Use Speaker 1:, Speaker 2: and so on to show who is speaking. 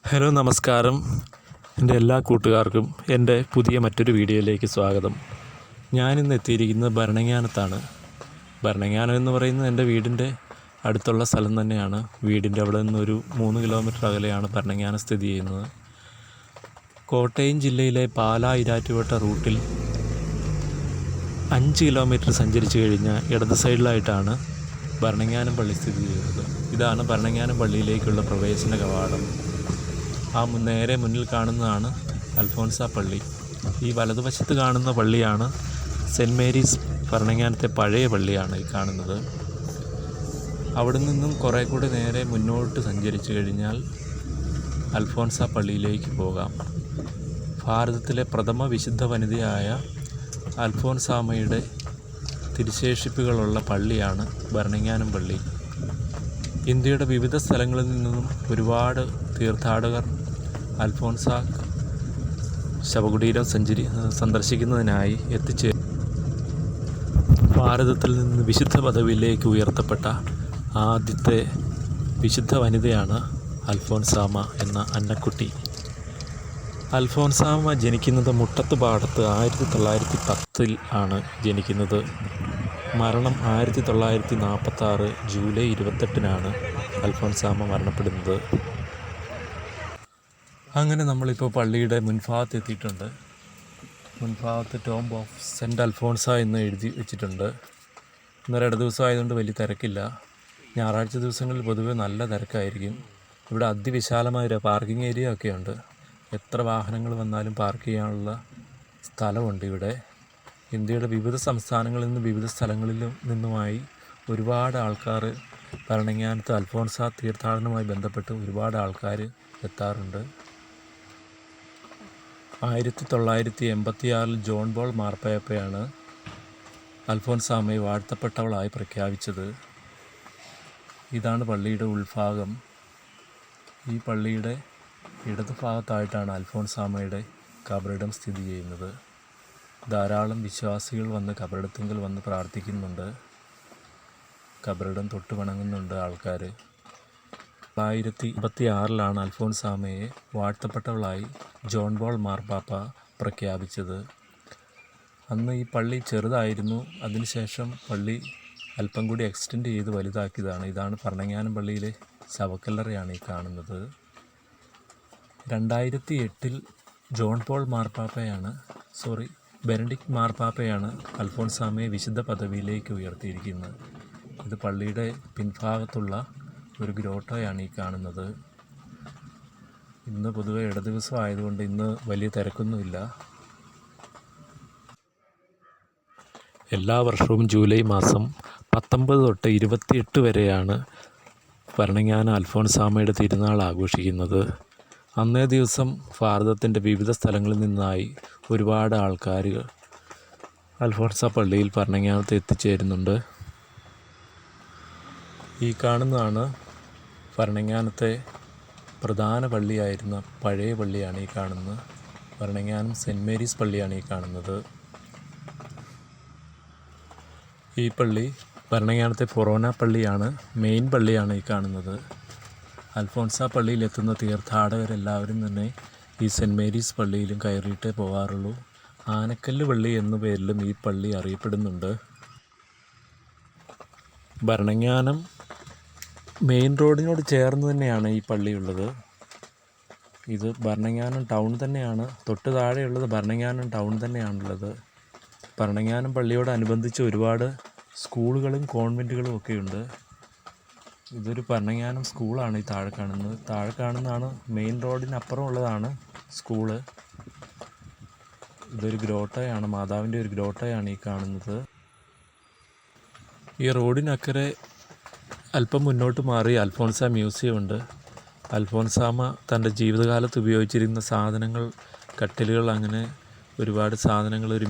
Speaker 1: Hello നമസ്കാരം. എൻ്റെ എല്ലാ കൂട്ടുകാർക്കും എൻ്റെ പുതിയ മറ്റൊരു വീഡിയോയിലേക്ക് സ്വാഗതം. ഞാനിന്ന് എത്തിയിരിക്കുന്നത് ഭരണങ്ങാനത്താണ്. ഭരണങ്ങാനം എന്ന് പറയുന്നത് എൻ്റെ വീടിൻ്റെ അടുത്തുള്ള സ്ഥലം തന്നെയാണ്. വീടിൻ്റെ അവിടെ നിന്നൊരു 3 കിലോമീറ്റർ അകലെയാണ് ഭരണങ്ങാനം സ്ഥിതി ചെയ്യുന്നത്. കോട്ടയം ജില്ലയിലെ പാലാ ഇരാറ്റുപേട്ട റൂട്ടിൽ 5 കിലോമീറ്റർ സഞ്ചരിച്ച് കഴിഞ്ഞാൽ ഇടത് സൈഡിലായിട്ടാണ് ഭരണങ്ങാനം പള്ളി സ്ഥിതി ചെയ്യുന്നത്. ഇതാണ് ഭരണങ്ങാനം പള്ളിയിലേക്കുള്ള പ്രവേശന കവാടം. നേരെ മുന്നിൽ കാണുന്നതാണ് അൽഫോൻസ പള്ളി. ഈ വലതുവശത്ത് കാണുന്ന പള്ളിയാണ് സെൻറ്റ് മേരീസ്. ഭരണങ്ങാനത്തെ പഴയ പള്ളിയാണ് ഈ കാണുന്നത്. അവിടെ നിന്നും കുറേ കൂടി നേരെ മുന്നോട്ട് സഞ്ചരിച്ചു കഴിഞ്ഞാൽ അൽഫോൻസ പള്ളിയിലേക്ക് പോകാം. ഭാരതത്തിലെ പ്രഥമ വിശുദ്ധ വനിതയായ അൽഫോൻസാമ്മയുടെ തിരുശേഷിപ്പുകളുള്ള പള്ളിയാണ് ഭരണങ്ങാനം പള്ളി. ഇന്ത്യയുടെ വിവിധ സ്ഥലങ്ങളിൽ നിന്നും ഒരുപാട് തീർത്ഥാടകർ അൽഫോൻസ ശവകുടീരം സന്ദർശിക്കുന്നതിനായി എത്തിച്ചേരും. ഭാരതത്തിൽ നിന്ന് വിശുദ്ധ പദവിയിലേക്ക് ഉയർത്തപ്പെട്ട ആദ്യത്തെ വിശുദ്ധ വനിതയാണ് അൽഫോൻസാമ്മ എന്ന അന്നക്കുട്ടി. അൽഫോൻസാമ്മ ജനിക്കുന്നത് മുട്ടത്ത് പാടത്ത് 1910 ആണ് ജനിക്കുന്നത്. മരണം 1946 ജൂലൈ 28 അൽഫോൻസാമ്മ മരണപ്പെടുന്നത്. അങ്ങനെ നമ്മളിപ്പോൾ പള്ളിയുടെ മുൻഭാഗത്ത് എത്തിയിട്ടുണ്ട്. മുൻഭാഗത്ത് ടോംബ് ഓഫ് സെൻറ്റ് അൽഫോൻസ എന്ന് എഴുതി വെച്ചിട്ടുണ്ട്. ഇന്നൊരു ഇട ദിവസം ആയതുകൊണ്ട് വലിയ തിരക്കില്ല. ഞായറാഴ്ച ദിവസങ്ങളിൽ പൊതുവെ നല്ല തിരക്കായിരിക്കും. ഇവിടെ അതിവിശാലമായൊരു പാർക്കിംഗ് ഏരിയ ഒക്കെ ഉണ്ട്. എത്ര വാഹനങ്ങൾ വന്നാലും പാർക്ക് ചെയ്യാനുള്ള സ്ഥലമുണ്ട് ഇവിടെ. ഇന്ത്യയുടെ വിവിധ സംസ്ഥാനങ്ങളിൽ നിന്നും വിവിധ സ്ഥലങ്ങളിൽ നിന്നുമായി ഒരുപാട് ആൾക്കാർ ഭരണങ്ങാനത്ത് അൽഫോൻസ തീർത്ഥാടനവുമായി ബന്ധപ്പെട്ട് ഒരുപാട് ആൾക്കാർ എത്താറുണ്ട്. 1986 ജോൺ പോൾ മാർപ്പാപ്പയാണ് അൽഫോൻസാമ്മയെ വാഴ്ത്തപ്പെട്ടവളായി പ്രഖ്യാപിച്ചത്. ഇതാണ് പള്ളിയുടെ ഉൾഭാഗം. ഈ പള്ളിയുടെ ഇടതുഭാഗത്തായിട്ടാണ് അൽഫോൻസാമ്മയുടെ കബറിടം സ്ഥിതി ചെയ്യുന്നത്. ധാരാളം വിശ്വാസികൾ വന്ന് കബറിടത്തിങ്കൽ വന്ന് പ്രാർത്ഥിക്കുന്നുണ്ട്. കബറിടം തൊട്ട് വണങ്ങുന്നുണ്ട് ആൾക്കാർ. 1986 അൽഫോൻസാമ്മയെ വാഴ്ത്തപ്പെട്ടവളായി ജോൺ പോൾ മാർപ്പാപ്പ പ്രഖ്യാപിച്ചത്. അന്ന് ഈ പള്ളി ചെറുതായിരുന്നു. അതിനുശേഷം പള്ളി അല്പം കൂടി എക്സ്റ്റെൻഡ് ചെയ്ത് വലുതാക്കിയതാണ്. ഇതാണ് ഭരണങ്ങാനം പള്ളിയിലെ ശവക്കല്ലറയാണ് ഈ കാണുന്നത്. 2008 ജോൺ പോൾ ബെനഡിക്റ്റ് മാർപ്പാപ്പയാണ് അൽഫോൻസാമ്മയെ വിശുദ്ധ പദവിയിലേക്ക് ഉയർത്തിയിരിക്കുന്നത്. ഇത് പള്ളിയുടെ പിൻഭാഗത്തുള്ള ഒരു ഗ്രോട്ടോയാണ് ഈ കാണുന്നത്. ഇന്ന് പൊതുവെ ഇട ദിവസം ആയതുകൊണ്ട് ഇന്ന് വലിയ തിരക്കൊന്നുമില്ല. എല്ലാ വർഷവും ജൂലൈ മാസം 19 തൊട്ട് 28 വരെയാണ് ഭരണങ്ങാനം അൽഫോൻസാമ്മയുടെ തിരുനാൾ ആഘോഷിക്കുന്നത്. അന്നേ ദിവസം ഭാരതത്തിൻ്റെ വിവിധ സ്ഥലങ്ങളിൽ നിന്നായി ഒരുപാട് ആൾക്കാർ അൽഫോൻസ പള്ളിയിൽ ഭരണങ്ങാനത്ത് എത്തിച്ചേരുന്നുണ്ട്. ഈ കാണുന്നതാണ് ഭരണങ്ങാനത്തെ പ്രധാന പള്ളിയായിരുന്ന പഴയ പള്ളിയാണ് ഈ കാണുന്നത്. ഭരണങ്ങാനം സെൻറ്റ് മേരീസ് പള്ളിയാണ് ഈ കാണുന്നത്. ഈ പള്ളി ഭരണങ്ങാനത്തെ ഫൊറോന പള്ളിയാണ്, മെയിൻ പള്ളിയാണ് ഈ കാണുന്നത്. അൽഫോൻസ പള്ളിയിലെത്തുന്ന തീർത്ഥാടകരെല്ലാവരും തന്നെ ഈ സെൻറ്റ് മേരീസ് പള്ളിയിലും കയറിയിട്ടേ പോകാറുള്ളൂ. ആനക്കല്ല് പള്ളി എന്ന പേരിലും ഈ പള്ളി അറിയപ്പെടുന്നുണ്ട്. ഭരണങ്ങാനം മെയിൻ റോഡിനോട് ചേർന്ന് തന്നെയാണ് ഈ പള്ളിയുള്ളത്. ഇത് ഭരണങ്ങാനം ടൗൺ തന്നെയാണ്. തൊട്ട് താഴെയുള്ളത് ഭരണങ്ങാനം ടൗൺ തന്നെയാണുള്ളത്. ഭരണങ്ങാനം പള്ളിയോടനുബന്ധിച്ച് ഒരുപാട് സ്കൂളുകളും കോൺവെൻറ്റുകളും ഒക്കെയുണ്ട്. ഇതൊരു ഭരണങ്ങാനം സ്കൂളാണ് ഈ താഴെ കാണുന്നത്. താഴെ കാണുന്നതാണ് മെയിൻ റോഡിനപ്പുറം ഉള്ളതാണ് സ്കൂള്. ഇതൊരു ഗ്രോട്ടോയാണ്, മാതാവിൻ്റെ ഒരു ഗ്രോട്ടോയാണ് ഈ കാണുന്നത്. ഈ റോഡിനക്കരെ അല്പം മുന്നോട്ട് മാറി അൽഫോൻസ മ്യൂസിയം ഉണ്ട്. അൽഫോൻസാമ്മ തൻ്റെ ജീവിതകാലത്ത് ഉപയോഗിച്ചിരുന്ന സാധനങ്ങൾ, കട്ടിലുകൾ, അങ്ങനെ ഒരുപാട് സാധനങ്ങൾ ഒരു